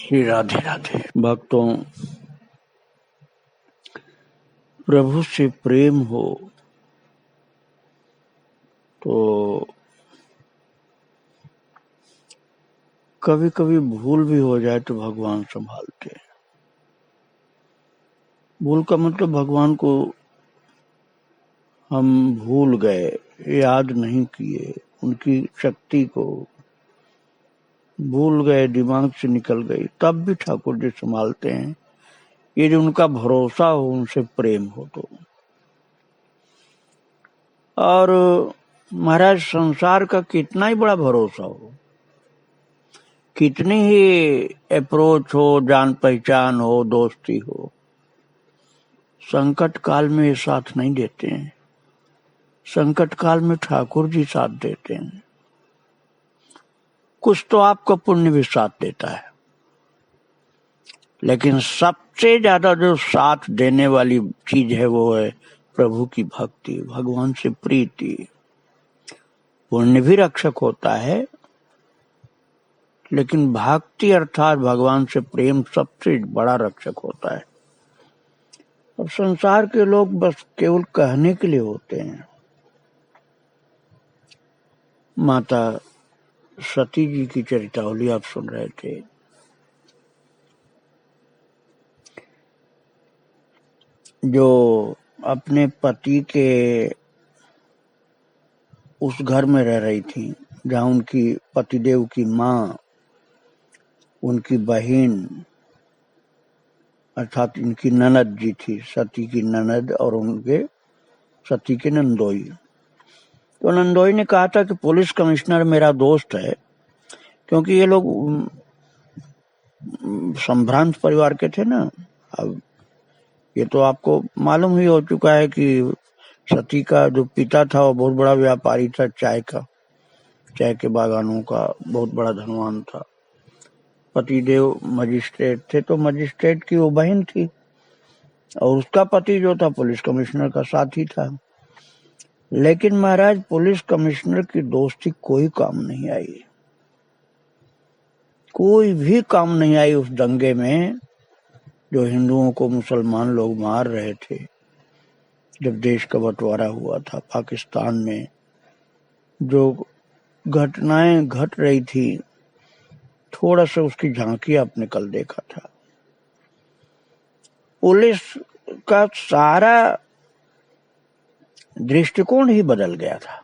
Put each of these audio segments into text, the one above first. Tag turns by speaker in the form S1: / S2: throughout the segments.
S1: श्री राधे राधे। भक्तों, प्रभु से प्रेम हो तो कभी कभी भूल भी हो जाए तो भगवान संभालते हैं। भूल का मतलब भगवान को हम भूल गए, याद नहीं किए, उनकी शक्ति को भूल गए, दिमाग से निकल गई, तब भी ठाकुर जी संभालते हैं। ये जो उनका भरोसा हो, उनसे प्रेम हो तो। और महाराज, संसार का कितना ही बड़ा भरोसा हो, कितनी ही अप्रोच हो, जान पहचान हो, दोस्ती हो, संकट काल में ये साथ नहीं देते हैं। संकट काल में ठाकुर जी साथ देते हैं। कुछ तो आपका पुण्य भी साथ देता है, लेकिन सबसे ज्यादा जो साथ देने वाली चीज है वो है प्रभु की भक्ति, भगवान से प्रीति। पुण्य भी रक्षक होता है, लेकिन भक्ति अर्थात भगवान से प्रेम सबसे बड़ा रक्षक होता है। अब संसार के लोग बस केवल कहने के लिए होते हैं। माता सती जी की चरितावली आप सुन रहे थे। जो अपने पति के उस घर में रह रही थी जहाँ उनकी पतिदेव की माँ, उनकी बहन अर्थात इनकी ननद जी थी, सती की ननद, और उनके सती के नंदोई। तो नंदोई ने कहा था कि पुलिस कमिश्नर मेरा दोस्त है, क्योंकि ये लोग संभ्रांत परिवार के थे ना। अब ये तो आपको मालूम ही हो चुका है कि सती का जो पिता था वो बहुत बड़ा व्यापारी था, चाय के बागानों का बहुत बड़ा धनवान था। पतिदेव मजिस्ट्रेट थे, तो मजिस्ट्रेट की वो बहन थी, और उसका पति जो था पुलिस कमिश्नर का साथी था। लेकिन महाराज, पुलिस कमिश्नर की दोस्ती कोई काम नहीं आई, कोई भी काम नहीं आई उस दंगे में जो हिंदुओं को मुसलमान लोग मार रहे थे। जब देश का बंटवारा हुआ था, पाकिस्तान में जो घटनाएं घट रही थी, थोड़ा सा उसकी झांकी आपने कल देखा था। पुलिस का सारा दृष्टिकोण ही बदल गया था।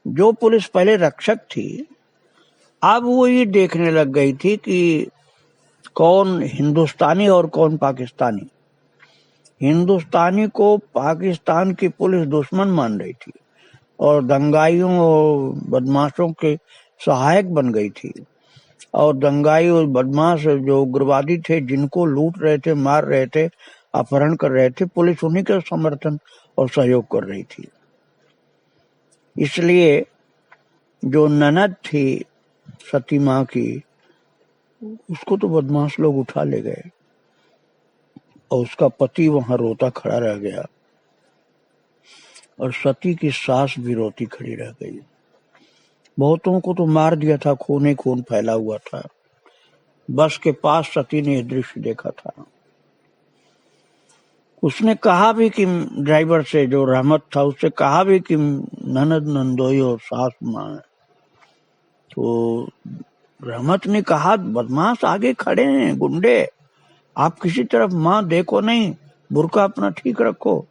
S1: जो पुलिस पहले रक्षक थी, अब वो ये देखने लग गई थी कि कौन हिंदुस्तानी और कौन पाकिस्तानी। हिंदुस्तानी को पाकिस्तान की पुलिस दुश्मन मान रही थी और दंगाइयों और बदमाशों के सहायक बन गई थी। और दंगाई और बदमाश जो उग्रवादी थे, जिनको लूट रहे थे, मार रहे थे, अपहरण कर रहे थे, पुलिस उन्हीं का समर्थन और सहयोग कर रही थी। इसलिए जो ननद थी सती माँ की, उसको तो बदमाश लोग उठा ले गए और उसका पति वहां रोता खड़ा रह गया, और सती की सास भी रोती खड़ी रह गई। बहुतों को तो मार दिया था, खून खून फैला हुआ था। बस के पास सती ने यह दृश्य देखा था। उसने कहा भी कि ड्राइवर से, जो रहमत था, उससे कहा भी कि ननद नंदोई और सास माँ है। तो रहमत ने कहा, बदमाश आगे खड़े हैं, गुंडे, आप किसी तरफ माँ देखो नहीं, बुर्का अपना ठीक रखो,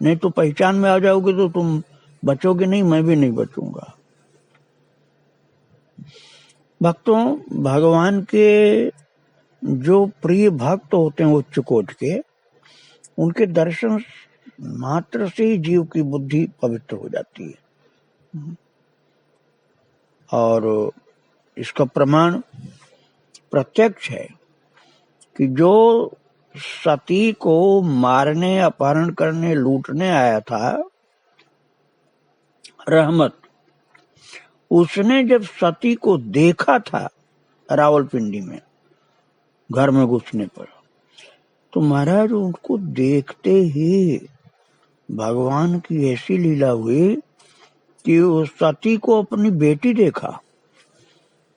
S1: नहीं तो पहचान में आ जाओगे तो तुम बचोगे नहीं, मैं भी नहीं बचूंगा। भक्तों, भगवान के जो प्रिय भक्त होते हैं उच्च कोटि के, उनके दर्शन मात्र से ही जीव की बुद्धि पवित्र हो जाती है। और इसका प्रमाण प्रत्यक्ष है कि जो सती को मारने, अपहरण करने, लूटने आया था रहमत, उसने जब सती को देखा था रावलपिंडी में घर में घुसने पर, तो महाराज उनको देखते ही भगवान की ऐसी लीला हुई कि उस सती को अपनी बेटी देखा,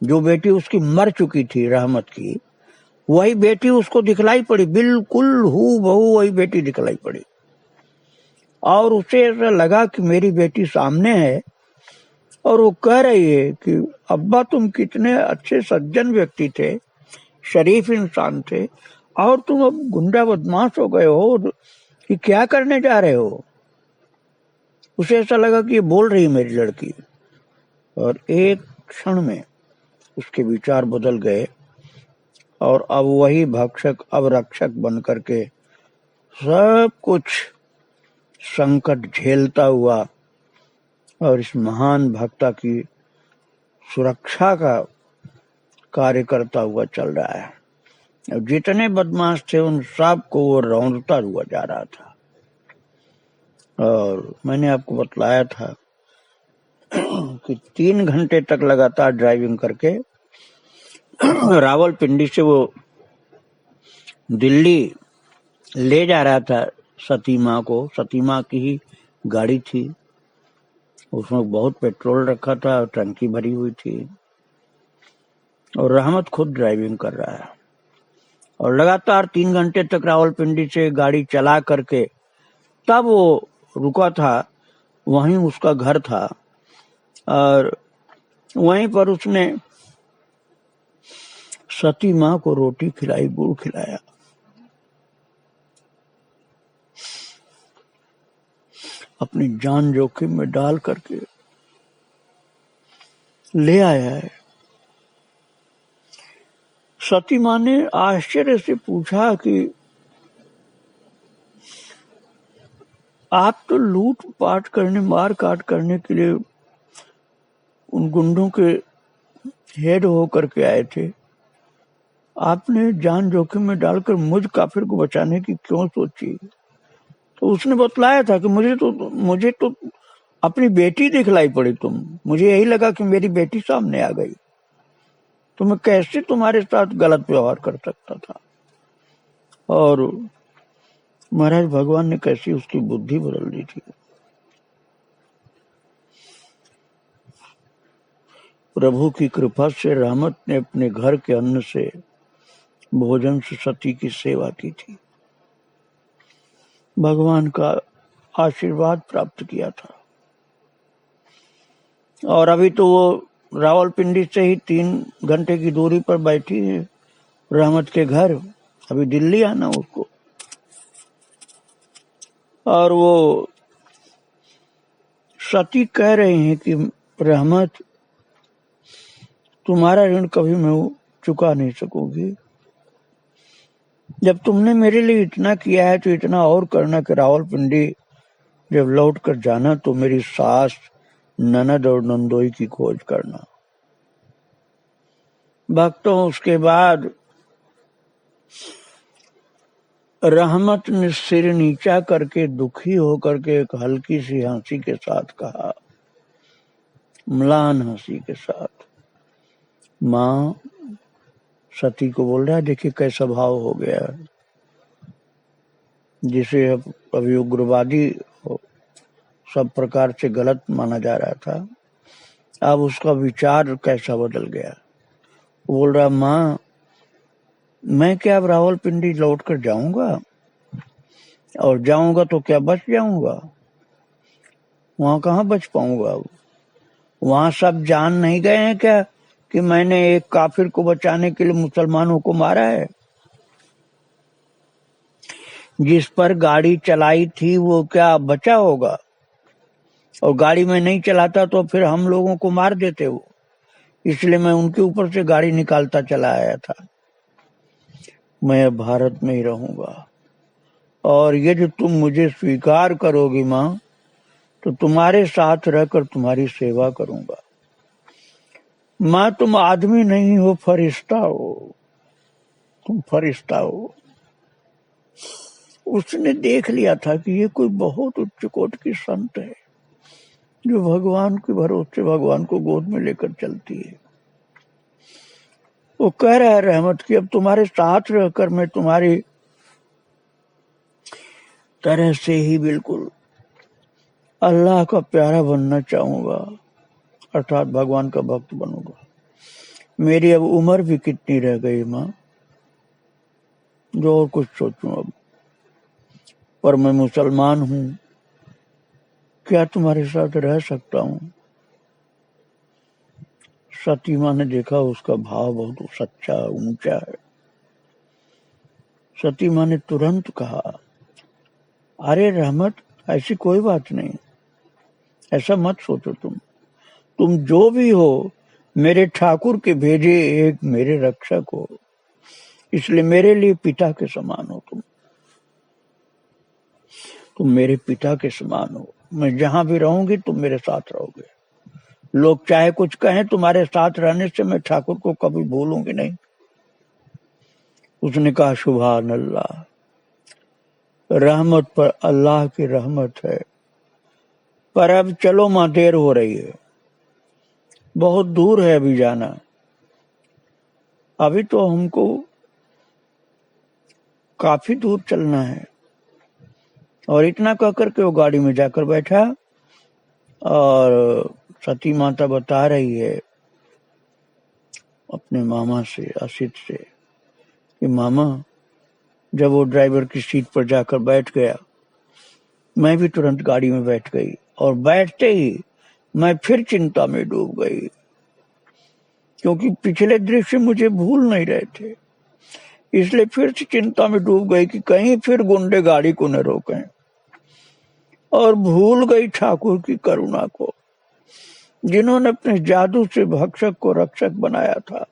S1: जो बेटी उसकी मर चुकी थी रहमत की, वही बेटी उसको दिखलाई पड़ी, बिल्कुल हूबहू वही बेटी दिखलाई पड़ी। और उसे ऐसा लगा कि मेरी बेटी सामने है, और वो कह रही है कि अब्बा तुम कितने अच्छे सज्जन व्यक्ति थे, शरीफ इंसान थे, और तुम अब गुंडा बदमाश हो गए हो, कि क्या करने जा रहे हो। उसे ऐसा लगा कि ये बोल रही है मेरी लड़की, और एक क्षण में उसके विचार बदल गए, और अब वही भक्षक अब रक्षक बन करके सब कुछ संकट झेलता हुआ और इस महान भक्ता की सुरक्षा का कार्य करता हुआ चल रहा है। जितने बदमाश थे उन सब को वो रौंदता हुआ जा रहा था। और मैंने आपको बतलाया था कि 3 घंटे तक लगातार ड्राइविंग करके रावलपिंडी से वो दिल्ली ले जा रहा था सती माँ को। सती माँ की ही गाड़ी थी, उसमें बहुत पेट्रोल रखा था, टंकी भरी हुई थी, और रहमत खुद ड्राइविंग कर रहा है। और लगातार 3 घंटे तक रावलपिंडी से गाड़ी चला करके तब वो रुका था, वहीं उसका घर था, और वहीं पर उसने सती माँ को रोटी खिलाई, गुड़ खिलाया। अपनी जान जोखिम में डाल करके ले आया है। सती माँ ने आश्चर्य से पूछा कि आप तो लूट पाट करने, मार काट करने के लिए उन गुंडों के हेड हो करके आए थे, आपने जान जोखिम में डालकर मुझ काफिर को बचाने की क्यों सोची। तो उसने बतलाया था कि मुझे तो अपनी बेटी दिखलाई पड़ी, मुझे यही लगा कि मेरी बेटी सामने आ गई, तो मैं कैसे तुम्हारे साथ गलत व्यवहार कर सकता था। और महाराज भगवान ने कैसी उसकी बुद्धि बदल दी थी। प्रभु की कृपा से रहमत ने अपने घर के अन्न से, भोजन से सती की सेवा की थी, भगवान का आशीर्वाद प्राप्त किया था। और अभी तो वो रावलपिंडी से ही 3 घंटे की दूरी पर बैठी है रहमत के घर, अभी दिल्ली आना उसको। और वो सती कह रहे हैं कि रहमत, तुम्हारा ऋण कभी मैं चुका नहीं सकूंगी। जब तुमने मेरे लिए इतना किया है तो इतना और करना कि रावलपिंडी जब लौट कर जाना तो मेरी सास, ननद और नंदोई की खोज करना। भक्तों, उसके बाद रहमत ने सिर नीचा करके दुखी होकर के एक हल्की सी हंसी के साथ कहा, म्लान हंसी के साथ, माँ सती को बोल रहा है, देखिए कैसा भाव हो गया, जिसे अभी उग्रवादी सब प्रकार से गलत माना जा रहा था, अब उसका विचार कैसा बदल गया। बोल रहा, माँ मैं क्या अब रावलपिंडी लौट कर जाऊंगा, और जाऊंगा तो क्या बच जाऊंगा, वहां कहाँ बच पाऊंगा। वहां सब जान नहीं गए हैं क्या कि मैंने एक काफिर को बचाने के लिए मुसलमानों को मारा है। जिस पर गाड़ी चलाई थी वो क्या बचा होगा, और गाड़ी में नहीं चलाता तो फिर हम लोगों को मार देते वो, इसलिए मैं उनके ऊपर से गाड़ी निकालता चला आया था। मैं भारत में ही रहूंगा, और ये जो तुम मुझे स्वीकार करोगी माँ, तो तुम्हारे साथ रहकर तुम्हारी सेवा करूंगा। माँ तुम आदमी नहीं हो, फरिश्ता हो, तुम फरिश्ता हो। उसने देख लिया था कि ये कोई बहुत उच्च कोटि की संत है, जो भगवान के भरोसे भगवान को गोद में लेकर चलती है। वो कह रहा है रहमत की, अब तुम्हारे साथ रहकर मैं तुम्हारी तरह से ही बिल्कुल अल्लाह का प्यारा बनना चाहूंगा, अर्थात भगवान का भक्त बनूंगा। मेरी अब उम्र भी कितनी रह गई माँ, जो और कुछ सोचूं अब, पर मैं मुसलमान हूं, क्या तुम्हारे साथ रह सकता हूं। सती मां ने देखा उसका भाव बहुत सच्चा ऊंचा है। सती मां ने तुरंत कहा, अरे रहमत, ऐसी कोई बात नहीं, ऐसा मत सोचो, तुम जो भी हो मेरे ठाकुर के भेजे एक मेरे रक्षक हो, इसलिए मेरे लिए पिता के समान हो। तुम मेरे पिता के समान हो, मैं जहां भी रहूंगी तुम मेरे साथ रहोगे। लोग चाहे कुछ कहें, तुम्हारे साथ रहने से मैं ठाकुर को कभी भूलूंगी नहीं। उसने कहा, सुभान अल्लाह, रहमत पर अल्लाह की रहमत है। पर अब चलो मां, देर हो रही है, बहुत दूर है अभी जाना, अभी तो हमको काफी दूर चलना है। और इतना कहकर के वो गाड़ी में जाकर बैठा। और सती माता बता रही है अपने मामा से, असित से, कि मामा, जब वो ड्राइवर की सीट पर जाकर बैठ गया, मैं भी तुरंत गाड़ी में बैठ गई, और बैठते ही मैं फिर चिंता में डूब गई, क्योंकि पिछले दृश्य मुझे भूल नहीं रहे थे। इसलिए फिर से चिंता में डूब गई कि कहीं फिर गुंडे गाड़ी को न रोकें, और भूल गई ठाकुर की करुणा को, जिन्होंने अपने जादू से भक्षक को रक्षक बनाया था।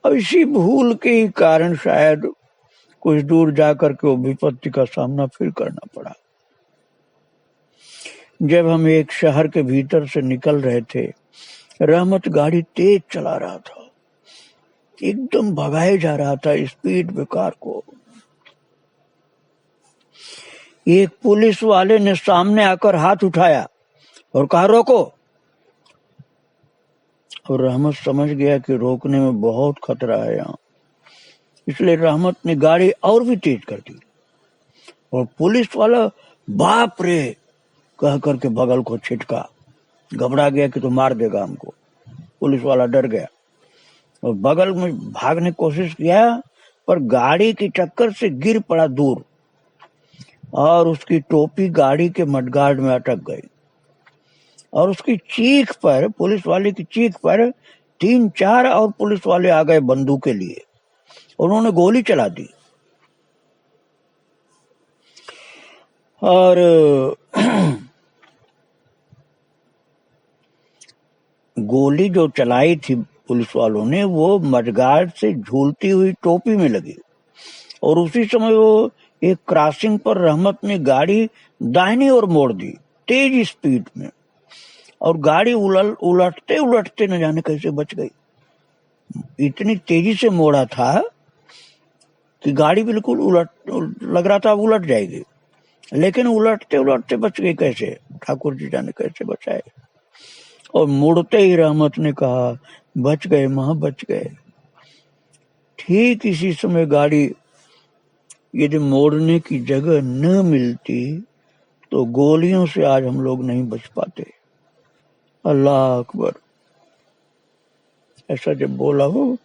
S1: और इसी भूल के ही कारण शायद कुछ दूर जाकर के वो विपत्ति का सामना फिर करना पड़ा। जब हम एक शहर के भीतर से निकल रहे थे, रहमत गाड़ी तेज चला रहा था, एकदम भगाए जा रहा था स्पीड ब्रेकर को। एक पुलिस वाले ने सामने आकर हाथ उठाया और कहा, रोको। और रहमत समझ गया कि रोकने में बहुत खतरा है यहाँ, इसलिए रहमत ने गाड़ी और भी तेज कर दी। और पुलिस वाला बाप रे कह करके बगल को छिटका, घबरा गया कि तो मार देगा हमको। पुलिस वाला डर गया और बगल में भागने की कोशिश किया, पर गाड़ी की टक्कर से गिर पड़ा दूर, और उसकी टोपी गाड़ी के मडगार्ड में अटक गई। और उसकी चीख पर, पुलिस वाले की चीख पर 3-4 और पुलिस वाले आ गए बंदूक के लिए, उन्होंने गोली चला दी। और गोली जो चलाई थी पुलिस वालों ने, वो मडगार्ड से झूलती हुई टोपी में लगी। और उसी समय वो एक क्रॉसिंग पर रहमत ने गाड़ी दाहिनी ओर मोड़ दी तेज स्पीड में, और गाड़ी उलटते उलटते न जाने कैसे बच गई। इतनी तेजी से मोड़ा था कि गाड़ी बिल्कुल लग रहा था उलट जाएगी, लेकिन उलटते उलटते बच गई। कैसे, ठाकुर जी जाने कैसे बचाए। और मुड़ते ही रहमत ने कहा, बच गए मां, बच गए। ठीक इसी समय गाड़ी यदि मोड़ने की जगह न मिलती तो गोलियों से आज हम लोग नहीं बच पाते। अल्लाह अकबर। ऐसा जब बोला हो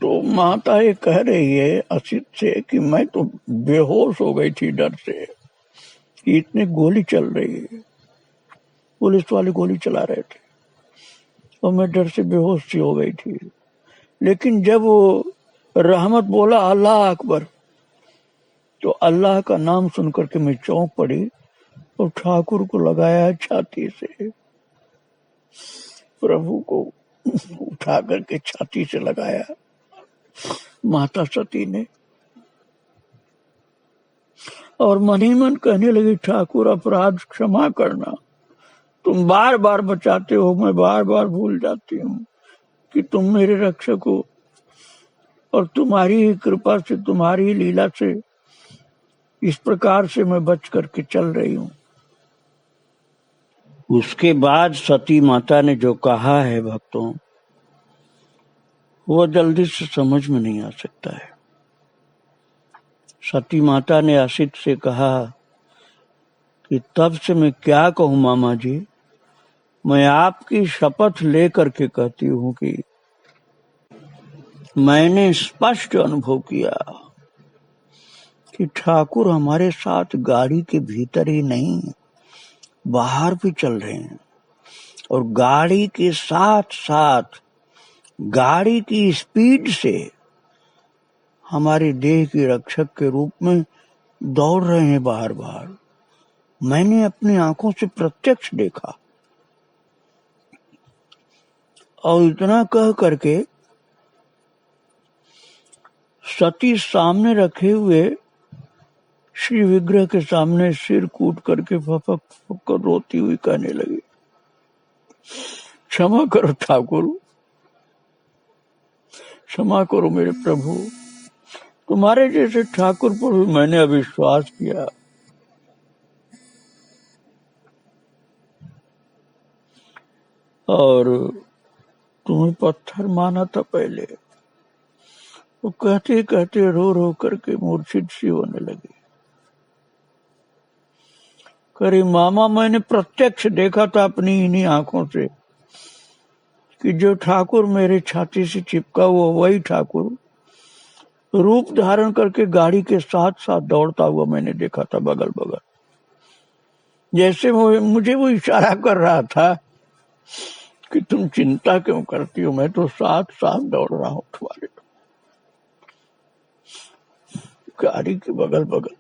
S1: तो माता ये कह रही है असित से कि मैं तो बेहोश हो गई थी डर से कि इतनी गोली चल रही है, पुलिस वाले गोली चला रहे थे, और मैं डर से बेहोश सी हो गई थी। लेकिन जब वो रहमत बोला अल्लाह अकबर, तो अल्लाह का नाम सुनकर के मैं चौंक पड़ी और ठाकुर को लगाया छाती से, प्रभु को उठा करके छाती से लगाया माता सती ने। और मन ही मन कहने लगी, ठाकुर अपराध क्षमा करना, तुम बार बार बचाते हो, मैं बार बार भूल जाती हूँ कि तुम मेरे रक्षक हो, और तुम्हारी ही कृपा से, तुम्हारी ही लीला से इस प्रकार से मैं बच करके चल रही हूँ। उसके बाद सती माता ने जो कहा है भक्तों, वो जल्दी से समझ में नहीं आ सकता है। सती माता ने असित से कहा कि तब से मैं क्या कहूँ मामा जी, मैं आपकी शपथ लेकर के कहती हूँ कि मैंने स्पष्ट अनुभव किया कि ठाकुर हमारे साथ गाड़ी के भीतर ही नहीं, बाहर भी चल रहे हैं, और गाड़ी के साथ साथ गाड़ी की स्पीड से हमारे देह के रक्षक के रूप में दौड़ रहे हैं बाहर बाहर। मैंने अपनी आंखों से प्रत्यक्ष देखा। और इतना कह करके सती सामने रखे हुए श्री विग्रह के सामने सिर कूट करके फपक फपक कर रोती हुई कहने लगी, क्षमा करो ठाकुर, क्षमा करो मेरे प्रभु, तुम्हारे जैसे ठाकुर पर भी मैंने अविश्वास किया। और तुम्हें पत्थर माना था पहले। वो कहते कहते रो रो करके मूर्छित सी होने लगी। करे मामा, मैंने प्रत्यक्ष देखा था अपनी इन्हीं आंखों से कि जो ठाकुर मेरे छाती से चिपका हुआ वही ठाकुर रूप धारण करके गाड़ी के साथ साथ दौड़ता हुआ मैंने देखा था बगल बगल। जैसे मुझे वो इशारा कर रहा था कि तुम चिंता क्यों करती हो, मैं तो साथ साथ दौड़ रहा हूं तुम्हारे गाड़ी के बगल बगल,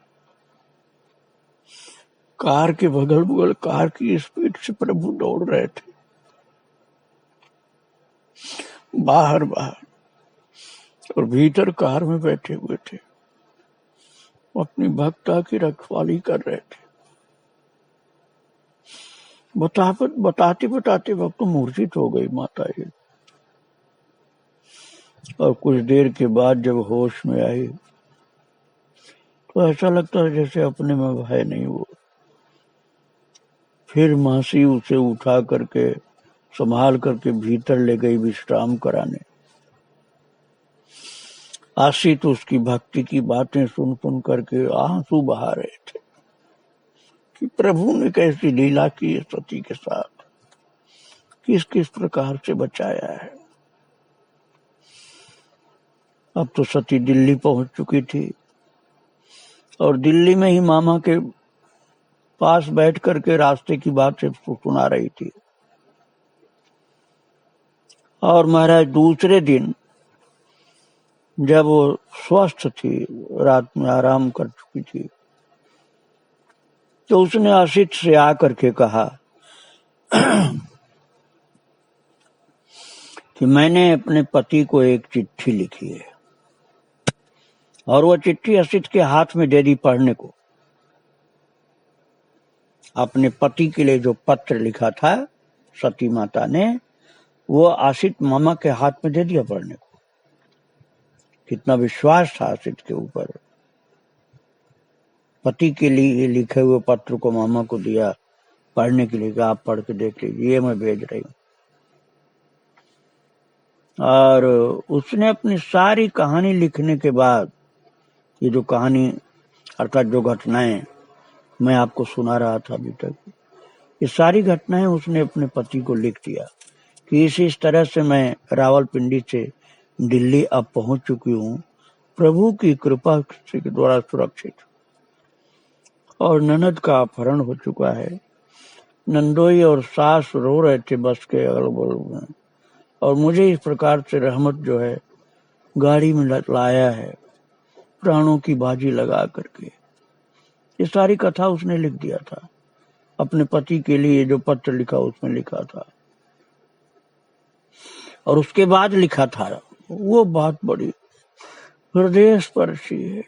S1: कार के बगल बगल, कार की स्पीड से प्रभु दौड़ रहे थे बाहर बाहर, और भीतर कार में बैठे हुए थे, अपनी भक्ता की रखवाली कर रहे थे। बताते बताते वक्त मूर्छित हो गई माता जी। और कुछ देर के बाद जब होश में आई तो ऐसा लगता है जैसे अपने में भय नहीं हुआ। फिर मासी उसे उठा करके संभाल करके भीतर ले गई विश्राम कराने। आशित उसकी भक्ति की बातें सुन सुन करके आंसू बहा रहे थे कि प्रभु ने कैसी लीला की है सती के साथ, किस किस प्रकार से बचाया है। अब तो सती दिल्ली पहुंच चुकी थी और दिल्ली में ही मामा के पास बैठ करके रास्ते की बात से सुना रही थी। और महाराज दूसरे दिन जब वो स्वस्थ थी, रात में आराम कर चुकी थी, तो उसने आशित से आकर के कहा कि मैंने अपने पति को एक चिट्ठी लिखी है, और वो चिट्ठी असित के हाथ में दे दी पढ़ने को। अपने पति के लिए जो पत्र लिखा था सती माता ने, वो आशित मामा के हाथ में दे दिया पढ़ने को। कितना विश्वास था आशित के ऊपर। पति के लिए लिखे हुए पत्र को मामा को दिया पढ़ने के लिए कि आप पढ़ के देख लीजिए, ये मैं भेज रही हूँ। और उसने अपनी सारी कहानी लिखने के बाद, ये जो कहानी अर्थात जो घटनाएं मैं आपको सुना रहा था अभी तक, ये सारी घटनाएं उसने अपने पति को लिख दिया कि इस तरह से मैं रावलपिंडी से दिल्ली अब पहुंच चुकी हूँ, प्रभु की कृपा के द्वारा सुरक्षित, और ननद का अपहरण हो चुका है। नंदोई और सास रो रहे थे बस के अगल बगल में, और मुझे इस प्रकार से रहमत जो है गाड़ी में लाया है प्राणों की बाजी लगा करके। ये सारी कथा उसने लिख दिया था अपने पति के लिए। जो पत्र लिखा उसमें लिखा था, और उसके बाद लिखा था वो बात बड़ी हृदय स्पर्शी है।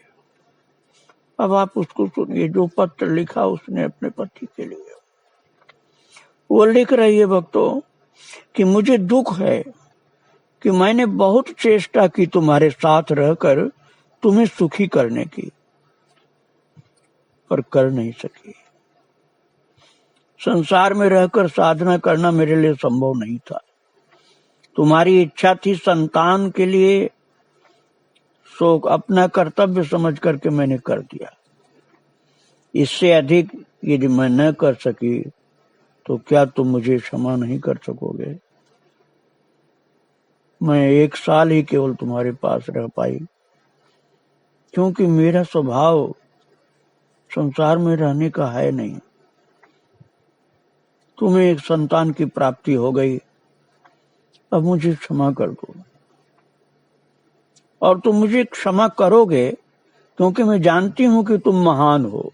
S1: अब आप उसको सुनिए। जो पत्र लिखा उसने अपने पति के लिए, वो लिख रही है भक्तों कि मुझे दुख है कि मैंने बहुत चेष्टा की तुम्हारे साथ रहकर तुम्हें सुखी करने की, पर कर नहीं सकी। संसार में रहकर साधना करना मेरे लिए संभव नहीं था। तुम्हारी इच्छा थी संतान के लिए, सो अपना कर्तव्य समझ करके मैंने कर दिया। इससे अधिक यदि मैं न कर सकी तो क्या तुम मुझे क्षमा नहीं कर सकोगे? मैं 1 साल ही केवल तुम्हारे पास रह पाई, क्योंकि मेरा स्वभाव संसार में रहने का है नहीं। तुम्हें एक संतान की प्राप्ति हो गई, अब मुझे क्षमा कर दो। और तुम मुझे क्षमा करोगे क्योंकि मैं जानती हूं कि तुम महान हो।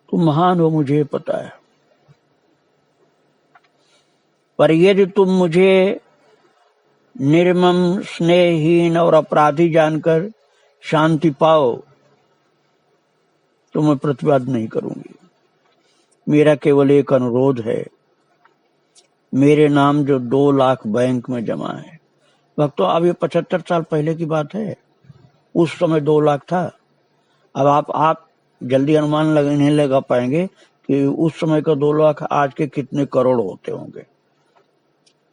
S1: तुम महान हो, मुझे पता है। पर यदि तुम मुझे निर्मम, स्नेहहीन और अपराधी जानकर शांति पाओ तो मैं प्रतिवाद नहीं करूंगी। मेरा केवल एक अनुरोध है, मेरे नाम जो 2 लाख बैंक में जमा है। भक्तों, अब ये 75 साल पहले की बात है, उस समय 2 लाख था। अब आप जल्दी अनुमान नहीं लगा पाएंगे कि उस समय का 2 लाख आज के कितने करोड़ होते होंगे।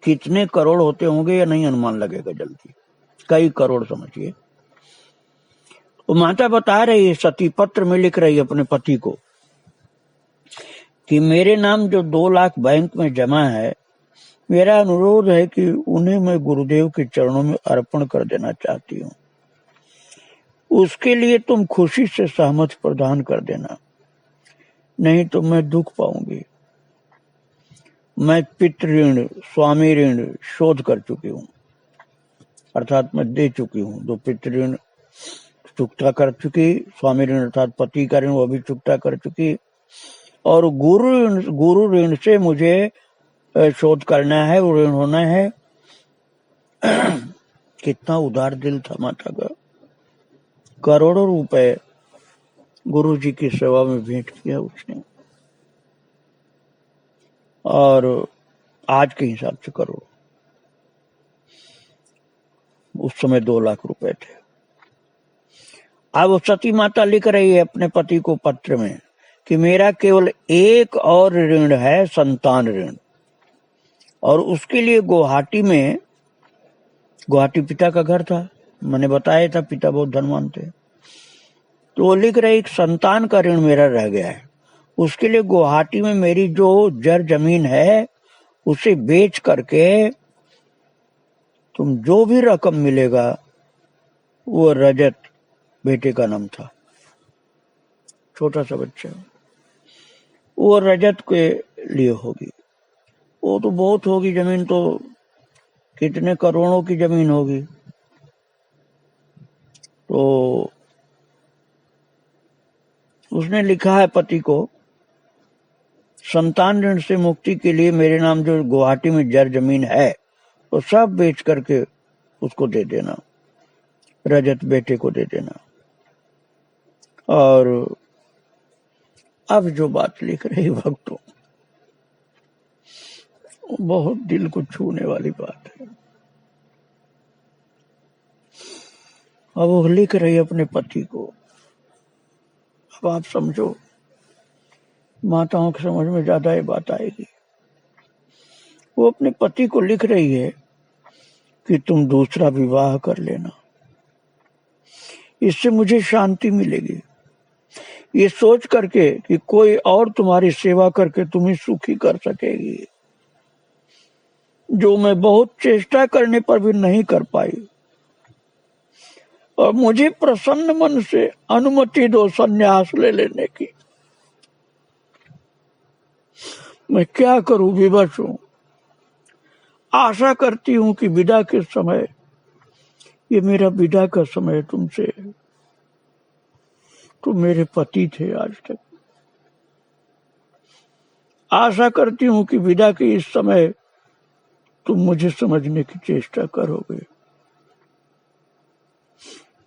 S1: कितने करोड़ होते होंगे या नहीं अनुमान लगेगा जल्दी, कई करोड़ समझिए। वो माता बता रही है, सती पत्र में लिख रही है अपने पति को कि मेरे नाम जो 2 लाख बैंक में जमा है, मेरा अनुरोध है कि उन्हें मैं गुरुदेव के चरणों में अर्पण कर देना चाहती हूँ। उसके लिए तुम खुशी से सहमति प्रदान कर देना, नहीं तो मैं दुख पाऊंगी। मैं पितृऋण, स्वामी ऋण शोध कर चुकी हूँ, अर्थात मैं दे चुकी हूँ। 2 पितृऋण चुकता कर चुकी, स्वामी ऋण अर्थात पति का ऋण वो भी चुकता कर चुकी, और गुरु ऋण से मुझे शोध करना है, वो ऋण होना है। कितना उदार दिल था माता का। करोड़ों रुपए गुरु जी की सेवा में भेंट किया उसने, और आज के हिसाब से करोड़, उस समय 2 लाख रुपए थे। अब सती माता लिख रही है अपने पति को पत्र में कि मेरा केवल एक और ऋण है, संतान ऋण, और उसके लिए गुवाहाटी पिता का घर था, मैंने बताया था पिता बहुत धनवान थे। तो वो लिख रहे एक संतान का ऋण मेरा रह गया है, उसके लिए गुवाहाटी में मेरी जो जर जमीन है उसे बेच करके तुम जो भी रकम मिलेगा, वो रजत बेटे का नाम था, छोटा सा बच्चा, वो रजत के लिए होगी। वो तो बहुत होगी जमीन, तो कितने करोड़ों की जमीन होगी। तो उसने लिखा है पति को, संतान ऋण से मुक्ति के लिए मेरे नाम जो गुवाहाटी में जर जमीन है वो सब बेच करके उसको दे देना, रजत बेटे को दे देना। और अब जो बात लिख रही भक्तों, बहुत दिल को छूने वाली बात है। अब वो लिख रही अपने पति को। अब आप समझो, माताओं की समझ में ज्यादा ये बात आएगी। वो अपने पति को लिख रही है कि तुम दूसरा विवाह कर लेना, इससे मुझे शांति मिलेगी। ये सोच करके कि कोई और तुम्हारी सेवा करके तुम्हें सुखी कर सकेगी, जो मैं बहुत चेष्टा करने पर भी नहीं कर पाई। और मुझे प्रसन्न मन से अनुमति दो संन्यास ले लेने की। मैं क्या करूं, विवश हूं। आशा करती हूं कि विदा के समय, ये मेरा विदा का समय तुमसे, तुम मेरे पति थे आज तक। आशा करती हूं कि विदा के इस समय तुम मुझे समझने की चेष्टा करोगे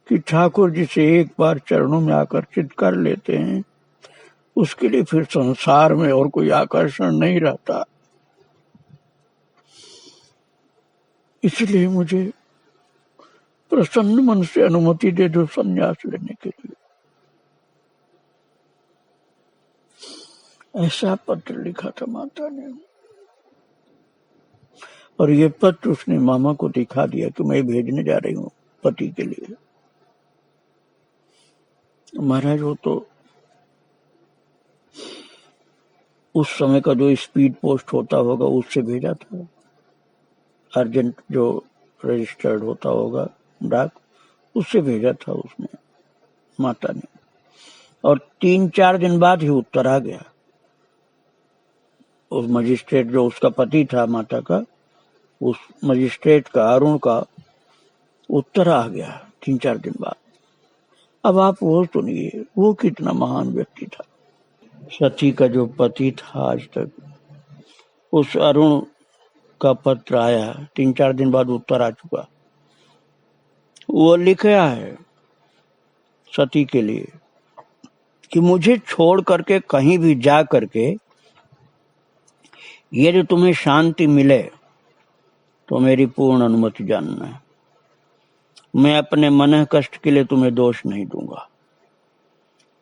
S1: कि ठाकुर जी से एक बार चरणों में आकर्षित कर लेते हैं, उसके लिए फिर संसार में और कोई आकर्षण नहीं रहता। इसलिए मुझे प्रसन्न मन से अनुमति दे दो संन्यास लेने के लिए। ऐसा पत्र लिखा था माता ने, और ये पत्र उसने मामा को दिखा दिया कि मैं भेजने जा रही हूँ पति के लिए। महाराज वो तो उस समय का जो स्पीड पोस्ट होता होगा उससे भेजा था। अर्जेंट जो रजिस्टर्ड होता होगा डाक, उससे भेजा था उसने, माता ने। और 3-4 दिन बाद ही उत्तर आ गया। उस मजिस्ट्रेट जो उसका पति था माता का, उस मजिस्ट्रेट का, अरुण का उत्तर आ गया 3-4 दिन बाद। अब आप वो सुनिए, वो कितना महान व्यक्ति था। सती का जो पति था आज तक, उस अरुण का पत्र आया, 3-4 दिन बाद उत्तर आ चुका। वो लिखा है सती के लिए कि मुझे छोड़ करके कहीं भी जा करके यदि तुम्हें शांति मिले तो मेरी पूर्ण अनुमति जानना है। मैं अपने मन कष्ट के लिए तुम्हें दोष नहीं दूंगा।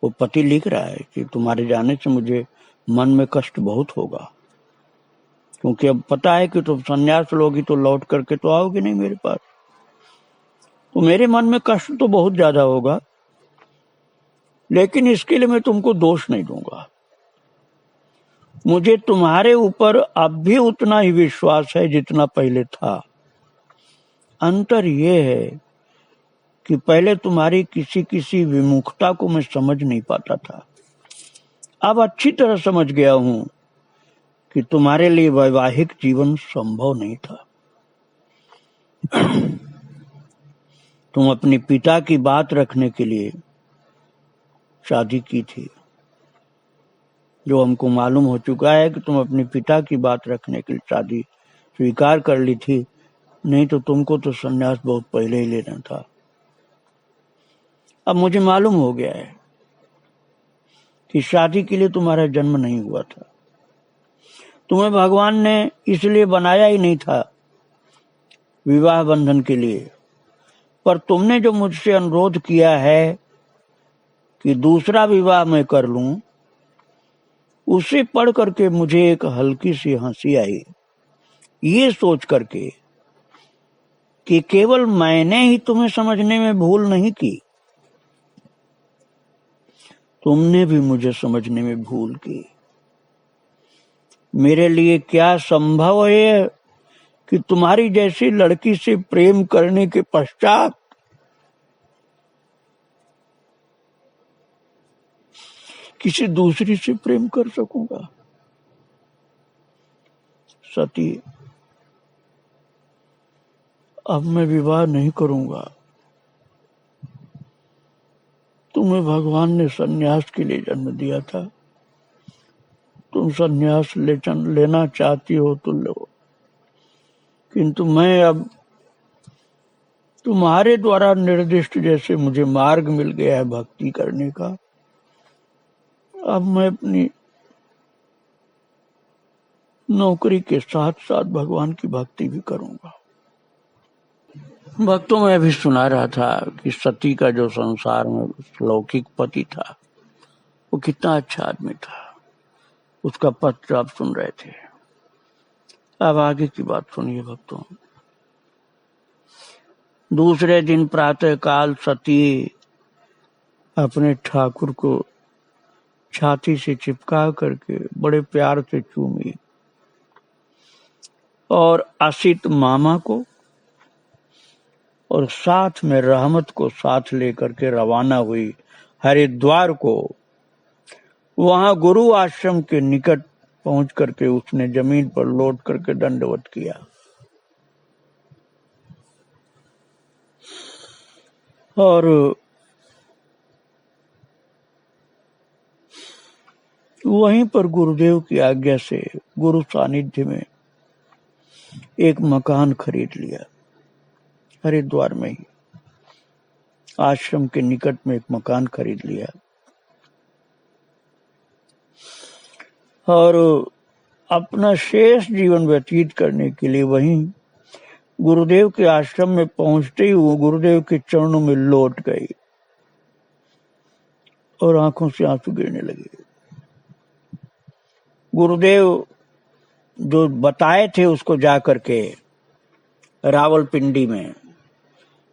S1: वो पति लिख रहा है कि तुम्हारे जाने से मुझे मन में कष्ट बहुत होगा, क्योंकि अब पता है कि तुम संन्यास लोगी तो लौट करके तो आओगे नहीं मेरे पास, तो मेरे मन में कष्ट तो बहुत ज्यादा होगा, लेकिन इसके लिए मैं तुमको दोष नहीं दूंगा। मुझे तुम्हारे ऊपर अब भी उतना ही विश्वास है जितना पहले था। अंतर यह है कि पहले तुम्हारी किसी किसी विमुखता को मैं समझ नहीं पाता था, अब अच्छी तरह समझ गया हूं कि तुम्हारे लिए वैवाहिक जीवन संभव नहीं था। तुम अपने पिता की बात रखने के लिए शादी की थी, जो हमको मालूम हो चुका है कि तुम अपने पिता की बात रखने के लिए शादी स्वीकार कर ली थी, नहीं तो तुमको तो संन्यास बहुत पहले ही लेना था। अब मुझे मालूम हो गया है कि शादी के लिए तुम्हारा जन्म नहीं हुआ था। तुम्हें भगवान ने इसलिए बनाया ही नहीं था विवाह बंधन के लिए, पर तुमने जो मुझसे अनुरोध किया है कि दूसरा विवाह मैं कर लूं, उसे पढ़ करके मुझे एक हल्की सी हंसी आई, ये सोच करके कि केवल मैंने ही तुम्हें समझने में भूल नहीं की, तुमने भी मुझे समझने में भूल की। मेरे लिए क्या संभव है कि तुम्हारी जैसी लड़की से प्रेम करने के पश्चात किसी दूसरी से प्रेम कर सकूंगा। सती, अब मैं विवाह नहीं करूंगा। तुम्हें भगवान ने सन्यास के लिए जन्म दिया था, तुम सन्यास लेना चाहती हो तो लो, किंतु मैं अब तुम्हारे द्वारा निर्दिष्ट जैसे मुझे मार्ग मिल गया है भक्ति करने का, अब मैं अपनी नौकरी के साथ साथ भगवान की भक्ति भी करूंगा। भक्तों में भी सुना रहा था कि सती का जो संसार में लौकिक पति था, वो कितना अच्छा आदमी था। उसका पत्र आप सुन रहे थे। अब आगे की बात सुनिए भक्तों। दूसरे दिन प्रातः काल सती अपने ठाकुर को छाती से चिपका करके बड़े प्यार से चूमी और असित मामा को और साथ में रहमत को साथ लेकर के रवाना हुई हरिद्वार को। वहां गुरु आश्रम के निकट पहुंच करके उसने जमीन पर लौट करके दंडवत किया और वहीं पर गुरुदेव की आज्ञा से गुरु सानिध्य में एक मकान खरीद लिया। हरिद्वार में ही आश्रम के निकट में एक मकान खरीद लिया और अपना शेष जीवन व्यतीत करने के लिए वहीं गुरुदेव के आश्रम में पहुंचते ही वो गुरुदेव के चरणों में लौट गई और आंखों से आंसू गिरने लगे। गुरुदेव जो बताए थे उसको जाकर के रावलपिंडी में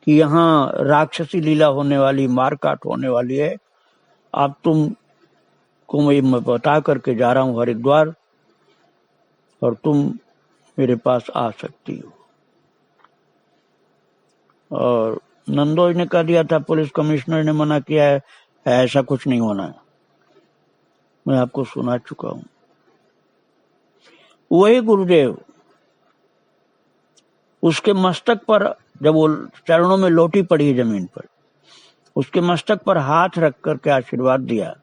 S1: कि यहाँ राक्षसी लीला होने वाली, मारकाट होने वाली है, आप तुम को मैं बता करके जा रहा हूँ हरिद्वार और तुम मेरे पास आ सकती हो। और नंदोई ने कह दिया था, पुलिस कमिश्नर ने मना किया है, ऐसा कुछ नहीं होना है। मैं आपको सुना चुका हूं। वही गुरुदेव उसके मस्तक पर, जब वो चरणों में लोटी पड़ी जमीन पर, उसके मस्तक पर हाथ रख करके आशीर्वाद दिया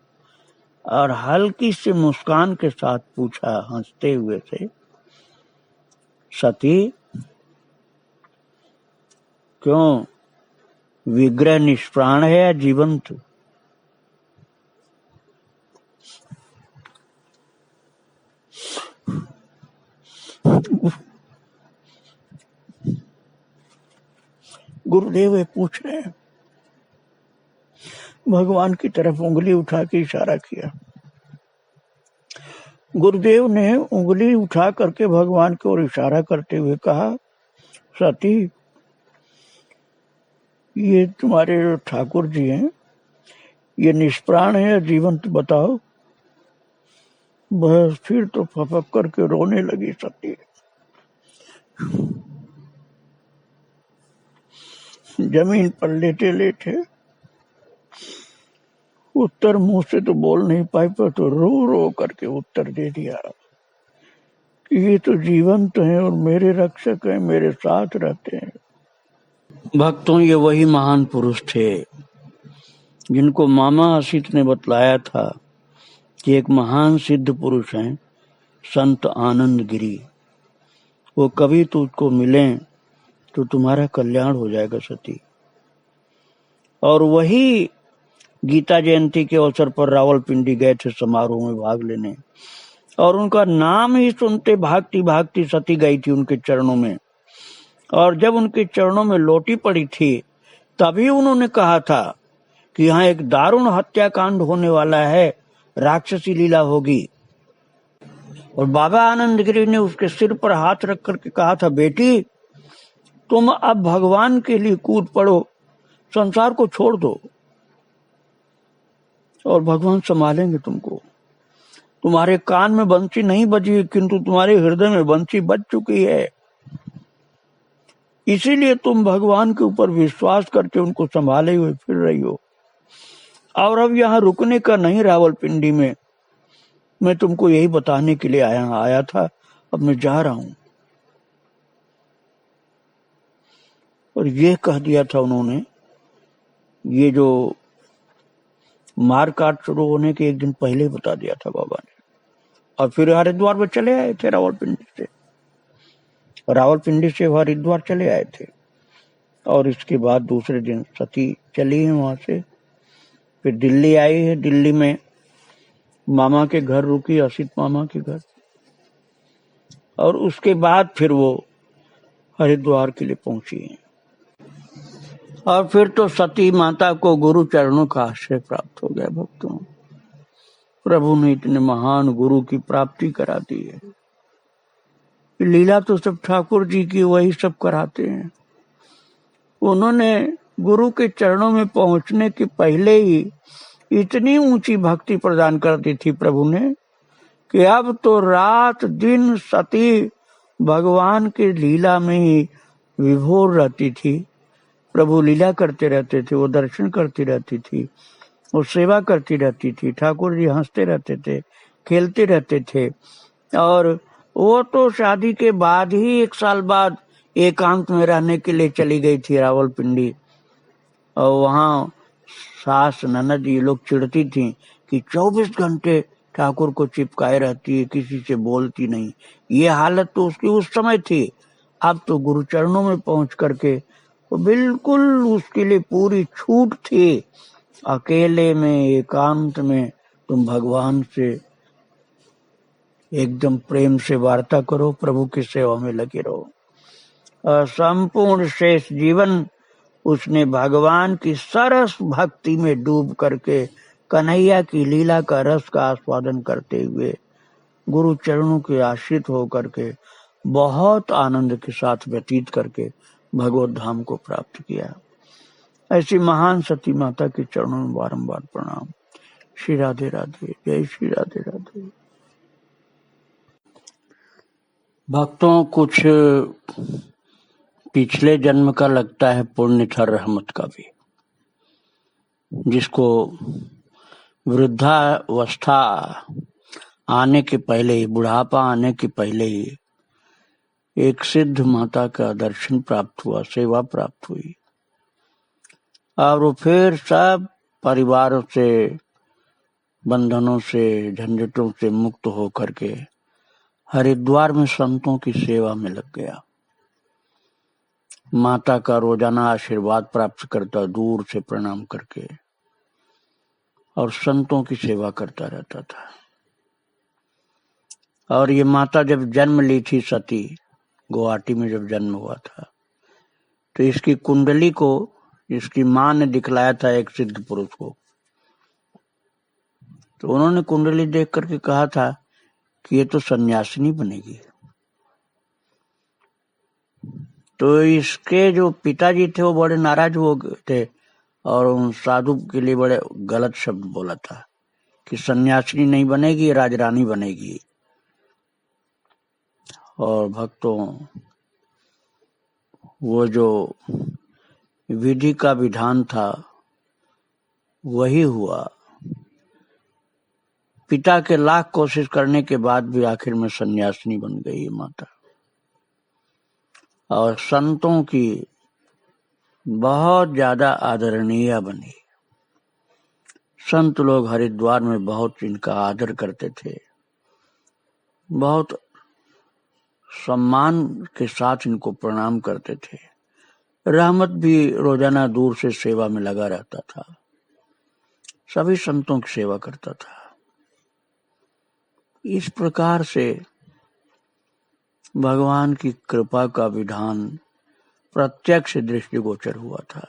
S1: और हल्की सी मुस्कान के साथ पूछा हंसते हुए से, सती क्यों विग्रह निष्प्राण है या जीवंत? गुरुदेव ये पूछ रहे हैं। भगवान की तरफ उंगली उठा के इशारा किया। गुरुदेव ने उंगली उठा करके भगवान की ओर इशारा करते हुए कहा, सती ये तुम्हारे जो ठाकुर जी हैं, ये निष्प्राण है या जीवंत बताओ? बस फिर तो फपक करके रोने लगी सती। जमीन पर लेटे लेटे उत्तर मुंह से तो बोल नहीं पाई, पर तो रो रो करके उत्तर दे दिया कि ये तो जीवंत हैं और मेरे रक्षक हैं, मेरे साथ रहते हैं। भक्तों, ये वही महान पुरुष थे जिनको मामा असित ने बतलाया था कि एक महान सिद्ध पुरुष हैं, संत आनंद गिरी। वो कभी तुझको मिलें तो तुम्हारा कल्याण हो जाएगा सती। और वही गीता जयंती के अवसर पर रावलपिंडी गए थे समारोह में भाग लेने, और उनका नाम ही सुनते भागती भागती सती गई थी उनके चरणों में। और जब उनके चरणों में लोटी पड़ी थी, तभी उन्होंने कहा था कि यहाँ एक दारुण हत्याकांड होने वाला है, राक्षसी लीला होगी। और बाबा आनंद गिरी ने उसके सिर पर हाथ रख करके कहा था, बेटी तुम अब भगवान के लिए कूद पड़ो, संसार को छोड़ दो और भगवान संभालेंगे तुमको। तुम्हारे कान में बंसी नहीं बजी, किंतु तुम्हारे हृदय में बंसी बज चुकी है। इसीलिए तुम भगवान के ऊपर विश्वास करके उनको संभाले हुए फिर रही हो। और अब यहाँ रुकने का नहीं रावलपिंडी में, मैं तुमको यही बताने के लिए आया था। अब मैं जा रहा हूं। और ये कह दिया था उन्होंने, ये जो मारकाट शुरू होने के एक दिन पहले बता दिया था बाबा ने। और फिर हरिद्वार में चले आए थे रावलपिंडी से, रावलपिंडी से हरिद्वार चले आए थे। और इसके बाद दूसरे दिन सती चली है वहां से, फिर दिल्ली आई है। दिल्ली में मामा के घर रुकी, असित मामा के घर, और उसके बाद फिर वो हरिद्वार के लिए पहुंची है। और फिर तो सती माता को गुरु चरणों का आश्रय प्राप्त हो गया। भक्तों, प्रभु ने इतने महान गुरु की प्राप्ति करा दी है। लीला तो सब ठाकुर जी की, वही सब कराते हैं। उन्होंने गुरु के चरणों में पहुंचने के पहले ही इतनी ऊंची भक्ति प्रदान कर दी थी प्रभु ने कि अब तो रात दिन सती भगवान के लीला में ही विभोर रहती थी। प्रभु लीला करते रहते थे, वो दर्शन करती रहती थी, वो सेवा करती रहती थी। ठाकुर जी हंसते रहते थे, खेलते रहते थे। और वो तो शादी के बाद ही 1 साल बाद एकांत में रहने के लिए चली गई थी रावलपिंडी। और वहां सास ननद ये लोग चिढ़ती थी कि 24 घंटे ठाकुर को चिपकाए रहती है, किसी से बोलती नहीं। ये हालत तो उसकी उस समय थी। अब तो गुरु चरणों में पहुंच करके तो बिल्कुल उसके लिए पूरी छूट थी। अकेले में एकांत में तुम भगवान से एकदम प्रेम से वार्ता करो, प्रभु की सेवा में लगे रहो। संपूर्ण शेष जीवन उसने भगवान की सरस भक्ति में डूब करके कन्हैया की लीला का रस का आस्वादन करते हुए गुरु चरणों के आश्रित होकर के बहुत आनंद के साथ व्यतीत करके भगवत धाम को प्राप्त किया। ऐसी महान सती माता के चरणों में बारंबार प्रणाम। श्री राधे राधे, जय श्री राधे राधे। भक्तों, कुछ पिछले जन्म का लगता है पुण्य था रहमत का भी, जिसको वृद्धावस्था आने के पहले ही, बुढ़ापा आने के पहले ही एक सिद्ध माता का दर्शन प्राप्त हुआ, सेवा प्राप्त हुई, और वो फिर सब परिवारों से, बंधनों से, झंझटों से मुक्त होकर के हरिद्वार में संतों की सेवा में लग गया। माता का रोजाना आशीर्वाद प्राप्त करता, दूर से प्रणाम करके, और संतों की सेवा करता रहता था। और ये माता जब जन्म ली थी, सती गुवाहाटी में जब जन्म हुआ था, तो इसकी कुंडली को इसकी माँ ने दिखलाया था एक सिद्ध पुरुष को। तो उन्होंने कुंडली देख करके कहा था कि ये तो सन्यासिनी बनेगी। तो इसके जो पिताजी थे वो बड़े नाराज हो गए थे और उन साधु के लिए बड़े गलत शब्द बोला था कि सन्यासिनी नहीं बनेगी, राजरानी बनेगी। और भक्तों, वो जो विधि का विधान था वही हुआ। पिता के लाख कोशिश करने के बाद भी आखिर में सन्यासिनी बन गई माता, और संतों की बहुत ज्यादा आदरणीय बनी। संत लोग हरिद्वार में बहुत इनका आदर करते थे, बहुत सम्मान के साथ इनको प्रणाम करते थे। रहमत भी रोजाना दूर से सेवा में लगा रहता था, सभी संतों की सेवा करता था। इस प्रकार से भगवान की कृपा का विधान प्रत्यक्ष दृष्टिगोचर हुआ था।